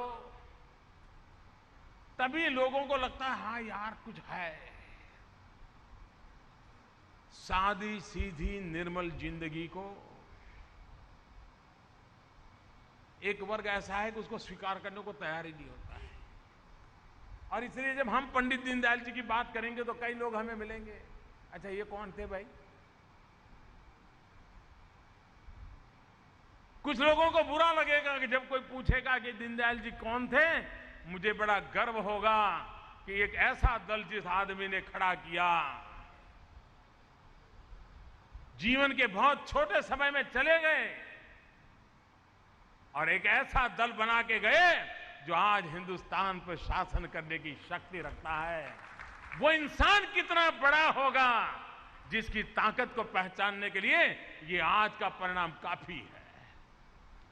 तभी लोगों को लगता है हाँ यार कुछ है। सादी सीधी निर्मल जिंदगी को एक वर्ग ऐसा है कि उसको स्वीकार करने को तैयार ही नहीं होता है। और इसलिए जब हम पंडित दीनदयाल जी की बात करेंगे तो कई लोग हमें मिलेंगे, अच्छा ये कौन थे भाई? कुछ लोगों को बुरा लगेगा कि जब कोई पूछेगा कि दीनदयाल जी कौन थे, मुझे बड़ा गर्व होगा कि एक ऐसा दल जिस आदमी ने खड़ा किया, जीवन के बहुत छोटे समय में चले गए और एक ऐसा दल बना के गए जो आज हिंदुस्तान पर शासन करने की शक्ति रखता है। वो इंसान कितना बड़ा होगा जिसकी ताकत को पहचानने के लिए ये आज का परिणाम काफी है।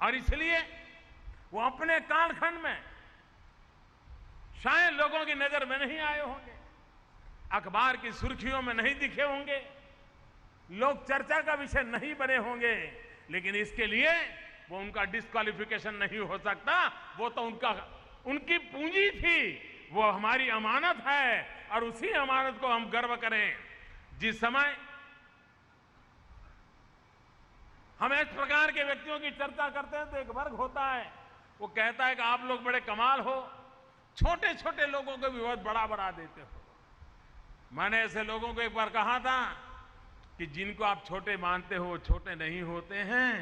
और इसलिए वो अपने कालखंड में शायद लोगों की नजर में नहीं आए होंगे, अखबार की सुर्खियों में नहीं दिखे होंगे, लोग चर्चा का विषय नहीं बने होंगे, लेकिन इसके लिए वो उनका डिस्क्वालिफिकेशन नहीं हो सकता। वो तो उनकी पूंजी थी, वो हमारी अमानत है और उसी अमानत को हम गर्व करें। जिस समय हम इस प्रकार के व्यक्तियों की चर्चा करते हैं तो एक वर्ग होता है, वो कहता है कि आप लोग बड़े कमाल हो, छोटे छोटे लोगों को भी बहुत बड़ा बना देते हो। मैंने ऐसे लोगों को एक बार कहा था कि जिनको आप छोटे मानते हो वो छोटे नहीं होते हैं,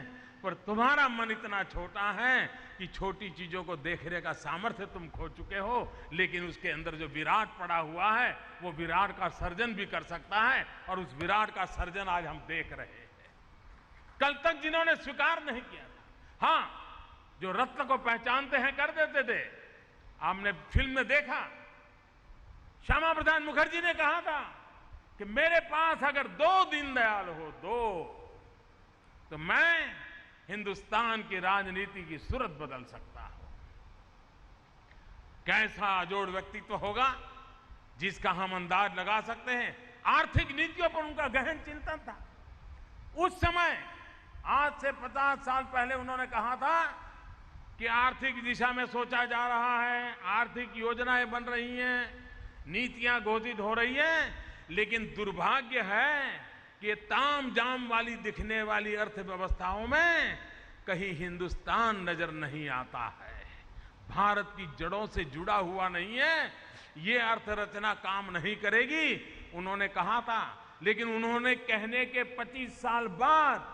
पर तुम्हारा मन इतना छोटा है कि छोटी चीजों को देखने का सामर्थ्य तुम खो चुके हो, लेकिन उसके अंदर जो विराट पड़ा हुआ है वो विराट का सर्जन भी कर सकता है, और उस विराट का सर्जन आज हम देख रहे हैं। कल तक जिन्होंने स्वीकार नहीं किया था, हां, जो रत्न को पहचानते हैं कर देते थे। आपने फिल्म में देखा, श्यामा प्रसाद मुखर्जी ने कहा था कि मेरे पास अगर 2 दीनदयाल हो, 2, तो मैं हिंदुस्तान की राजनीति की सूरत बदल सकता हूं। कैसा अजोड़ व्यक्तित्व होगा जिसका हम अंदाज लगा सकते हैं। आर्थिक नीतियों पर उनका गहन चिंतन था। उस समय, आज से 50 साल पहले उन्होंने कहा था कि आर्थिक दिशा में सोचा जा रहा है, आर्थिक योजनाएं बन रही हैं, नीतियां घोषित हो रही हैं, लेकिन दुर्भाग्य है कि ताम जाम वाली दिखने वाली अर्थव्यवस्थाओं में कहीं हिंदुस्तान नजर नहीं आता है। भारत की जड़ों से जुड़ा हुआ नहीं है, ये अर्थरचना काम नहीं करेगी, उन्होंने कहा था। लेकिन उन्होंने कहने के 25 साल बाद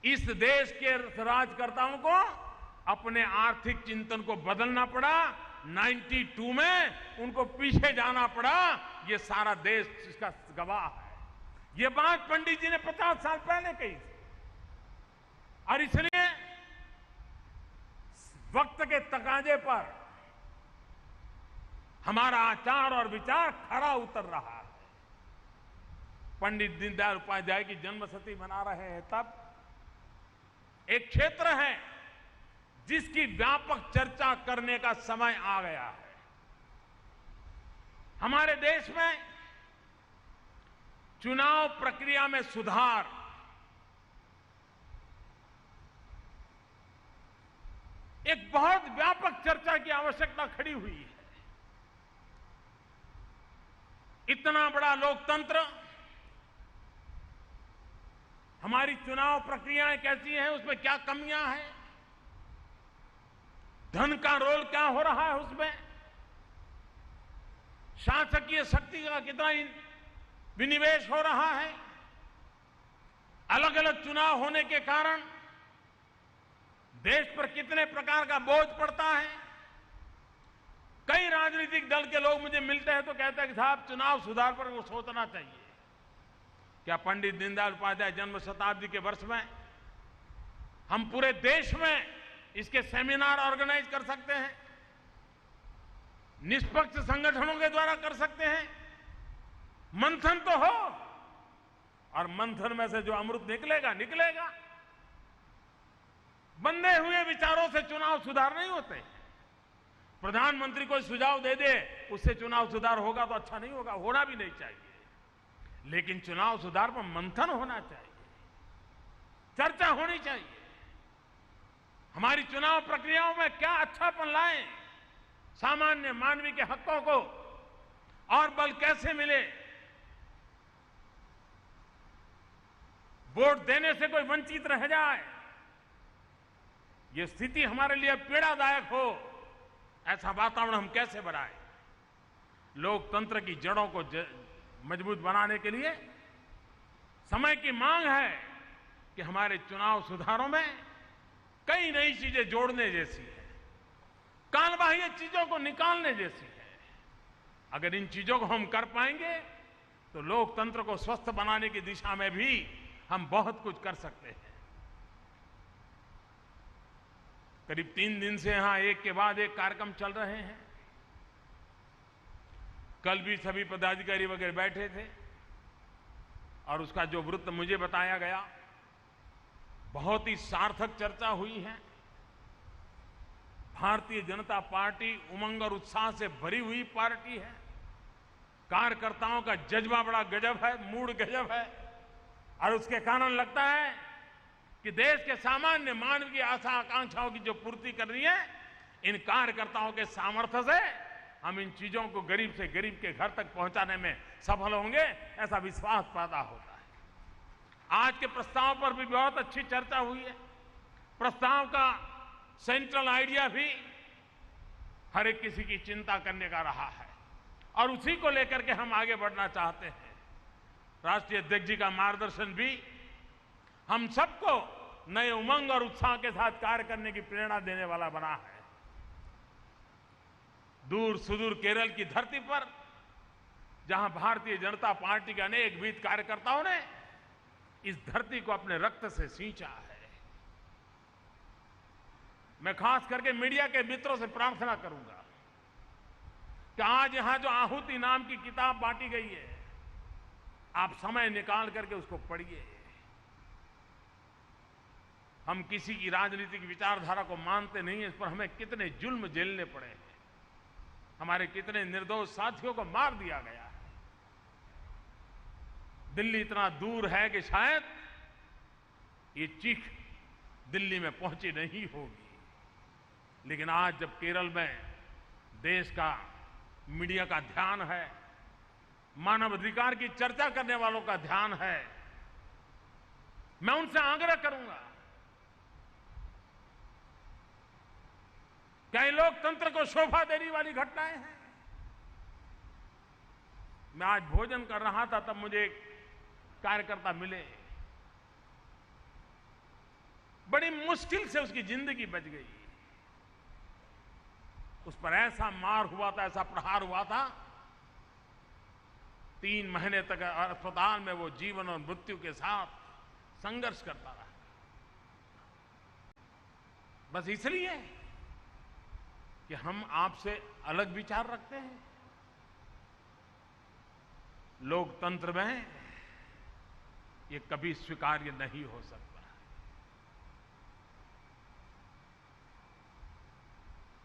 इस देश के राजकर्ताओं को अपने आर्थिक चिंतन को बदलना पड़ा। 92 में उनको पीछे जाना पड़ा। ये सारा देश इसका गवाह है। ये बात पंडित जी ने 50 साल पहले कही थी, और इसलिए वक्त के तकाजे पर हमारा आचार और विचार खरा उतर रहा है। पंडित दीनदयाल उपाध्याय की जन्मशती मना रहे हैं, तब एक क्षेत्र है जिसकी व्यापक चर्चा करने का समय आ गया है। हमारे देश में चुनाव प्रक्रिया में सुधार, एक बहुत व्यापक चर्चा की आवश्यकता खड़ी हुई है। इतना बड़ा लोकतंत्र, हमारी चुनाव प्रक्रियाएं कैसी हैं, उसमें क्या कमियां हैं, धन का रोल क्या हो रहा है उसमें, शासकीय शक्ति का कितना विनिवेश हो रहा है, अलग अलग चुनाव होने के कारण देश पर कितने प्रकार का बोझ पड़ता है। कई राजनीतिक दल के लोग मुझे मिलते हैं तो कहते हैं कि साहब चुनाव सुधार पर वो सोचना चाहिए। क्या पंडित दीनदयाल उपाध्याय जन्म शताब्दी के वर्ष में हम पूरे देश में इसके सेमिनार ऑर्गेनाइज कर सकते हैं, निष्पक्ष संगठनों के द्वारा कर सकते हैं, मंथन तो हो, और मंथन में से जो अमृत निकलेगा निकलेगा। बंधे हुए विचारों से चुनाव सुधार नहीं होते। प्रधानमंत्री कोई सुझाव दे दे उससे चुनाव सुधार होगा तो अच्छा नहीं होगा, होना भी नहीं चाहिए। लेकिन चुनाव सुधार पर मंथन होना चाहिए, चर्चा होनी चाहिए। हमारी चुनाव प्रक्रियाओं में क्या अच्छापन लाएं, सामान्य मानवीय के हकों को और बल कैसे मिले, वोट देने से कोई वंचित रह जाए, ये स्थिति हमारे लिए पीड़ादायक हो, ऐसा वातावरण हम कैसे बनाएं। लोकतंत्र की जड़ों को मजबूत बनाने के लिए समय की मांग है कि हमारे चुनाव सुधारों में कई नई चीजें जोड़ने जैसी है, कालबाह्य चीजों को निकालने जैसी है। अगर इन चीजों को हम कर पाएंगे तो लोकतंत्र को स्वस्थ बनाने की दिशा में भी हम बहुत कुछ कर सकते हैं। करीब 3 दिन से यहां एक के बाद एक कार्यक्रम चल रहे हैं। कल भी सभी पदाधिकारी वगैरह बैठे थे और उसका जो वृत्त मुझे बताया गया, बहुत ही सार्थक चर्चा हुई है। भारतीय जनता पार्टी उमंग और उत्साह से भरी हुई पार्टी है। कार्यकर्ताओं का जज्बा बड़ा गजब है, मूड गजब है, और उसके कारण लगता है कि देश के सामान्य मानव की आशा आकांक्षाओं की जो पूर्ति करनी है, इन कार्यकर्ताओं के सामर्थ्य से हम इन चीजों को गरीब से गरीब के घर तक पहुंचाने में सफल होंगे, ऐसा विश्वास पैदा होता है। आज के प्रस्ताव पर भी बहुत अच्छी चर्चा हुई है। प्रस्ताव का सेंट्रल आइडिया भी हर एक किसी की चिंता करने का रहा है, और उसी को लेकर के हम आगे बढ़ना चाहते हैं। राष्ट्रीय अध्यक्ष जी का मार्गदर्शन भी हम सबको नए उमंग और उत्साह के साथ कार्य करने की प्रेरणा देने वाला बना है। दूर सुदूर केरल की धरती पर जहां भारतीय जनता पार्टी के अनेक वीर कार्यकर्ताओं ने इस धरती को अपने रक्त से सींचा है। मैं खास करके मीडिया के मित्रों से प्रार्थना करूंगा कि आज यहां जो आहुति नाम की किताब बांटी गई है, आप समय निकाल करके उसको पढ़िए। हम किसी की राजनीतिक विचारधारा को मानते नहीं हैं, इस पर हमें कितने जुल्म झेलने पड़े हैं, हमारे कितने निर्दोष साथियों को मार दिया गया है। दिल्ली इतना दूर है कि शायद ये चीख दिल्ली में पहुंची नहीं होगी, लेकिन आज जब केरल में देश का मीडिया का ध्यान है, मानव अधिकार की चर्चा करने वालों का ध्यान है, मैं उनसे आग्रह करूंगा क्या लोकतंत्र को शोभा देने वाली घटनाएं हैं। मैं आज भोजन कर रहा था, तब मुझे एक कार्यकर्ता मिले, बड़ी मुश्किल से उसकी जिंदगी बच गई। उस पर ऐसा मार हुआ था, ऐसा प्रहार हुआ था, 3 महीने तक अस्पताल में वो जीवन और मृत्यु के साथ संघर्ष करता रहा, बस इसलिए कि हम आपसे अलग विचार रखते हैं। लोकतंत्र में ये कभी स्वीकार्य नहीं हो सकता।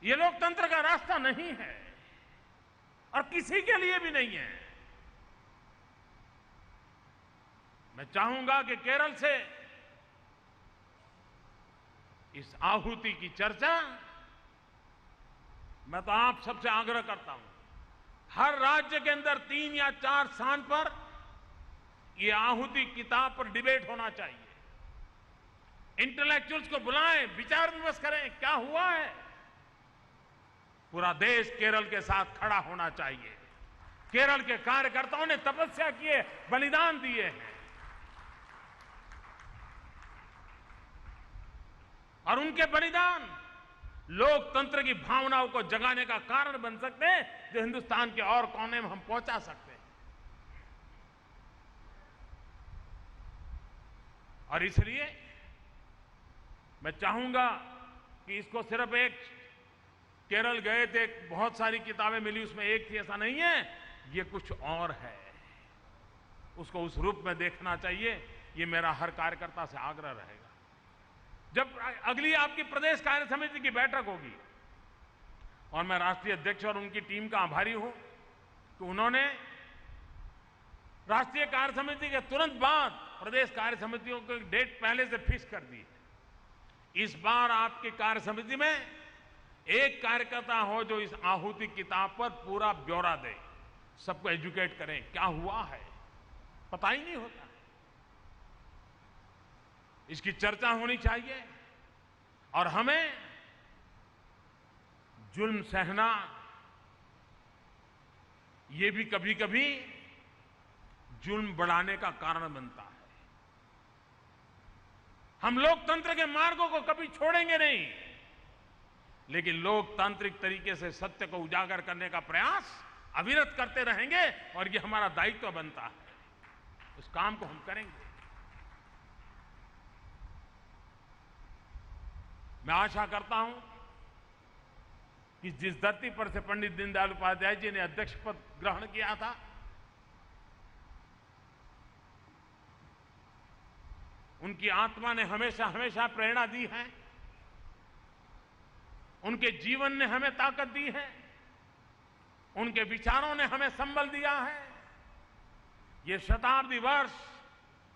ये लोकतंत्र का रास्ता नहीं है और किसी के लिए भी नहीं है। मैं चाहूंगा कि केरल से इस आहुति की चर्चा, मैं तो आप सबसे आग्रह करता हूं, हर राज्य के अंदर 3 या 4 स्थान पर यह आहुति किताब पर डिबेट होना चाहिए। इंटेलेक्चुअल्स को बुलाएं, विचार विमर्श करें, क्या हुआ है। पूरा देश केरल के साथ खड़ा होना चाहिए। केरल के कार्यकर्ताओं ने तपस्या की है, बलिदान दिए हैं, और उनके बलिदान लोकतंत्र की भावनाओं को जगाने का कारण बन सकते हैं, जो हिंदुस्तान के और कोने में हम पहुंचा सकते हैं। और इसलिए मैं चाहूंगा कि इसको सिर्फ एक केरल गए थे, बहुत सारी किताबें मिली, उसमें एक थी, ऐसा नहीं है, ये कुछ और है। उसको उस रूप में देखना चाहिए। ये मेरा हर कार्यकर्ता से आग्रह रहेगा। जब अगली आपकी प्रदेश कार्य समिति की बैठक होगी, और मैं राष्ट्रीय अध्यक्ष और उनकी टीम का आभारी हूं कि उन्होंने राष्ट्रीय कार्य समिति के तुरंत बाद प्रदेश कार्य समितियों की डेट पहले से फिक्स कर दी है। इस बार आपकी कार्य समिति में एक कार्यकर्ता हो जो इस आहुति किताब पर पूरा ब्यौरा दे, सबको एजुकेट करें, क्या हुआ है, पता ही नहीं होता। इसकी चर्चा होनी चाहिए, और हमें जुल्म सहना ये भी कभी कभी जुल्म बढ़ाने का कारण बनता है। हम लोकतंत्र के मार्गों को कभी छोड़ेंगे नहीं, लेकिन लोकतांत्रिक तरीके से सत्य को उजागर करने का प्रयास अविरत करते रहेंगे, और ये हमारा दायित्व बनता है। उस काम को हम करेंगे। मैं आशा करता हूं कि जिस धरती पर से पंडित दीनदयाल उपाध्याय जी ने अध्यक्ष पद ग्रहण किया था, उनकी आत्मा ने हमेशा हमेशा प्रेरणा दी है, उनके जीवन ने हमें ताकत दी है, उनके विचारों ने हमें संबल दिया है। ये शताब्दी वर्ष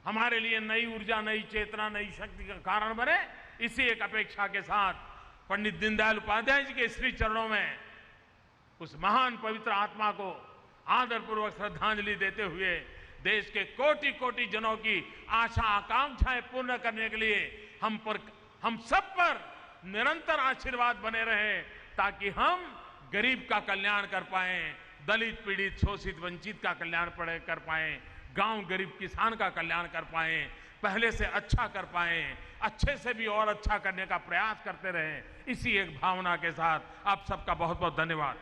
हमारे लिए नई ऊर्जा, नई चेतना, नई शक्ति का कारण बने, इसी एक अपेक्षा के साथ पंडित दीनदयाल उपाध्याय जी के श्री चरणों में उस महान पवित्र आत्मा को आदरपूर्वक श्रद्धांजलि देते हुए देश के कोटि कोटि जनों की आशा आकांक्षाएं पूर्ण करने के लिए हम सब पर निरंतर आशीर्वाद बने रहे, ताकि हम गरीब का कल्याण कर पाएं, दलित, पीड़ित, शोषित, वंचित का कल्याण कर पाएं, गांव गरीब किसान का कल्याण कर पाएं, पहले से अच्छा कर पाएं, अच्छे से भी और अच्छा करने का प्रयास करते रहें। इसी एक भावना के साथ आप सबका बहुत बहुत धन्यवाद।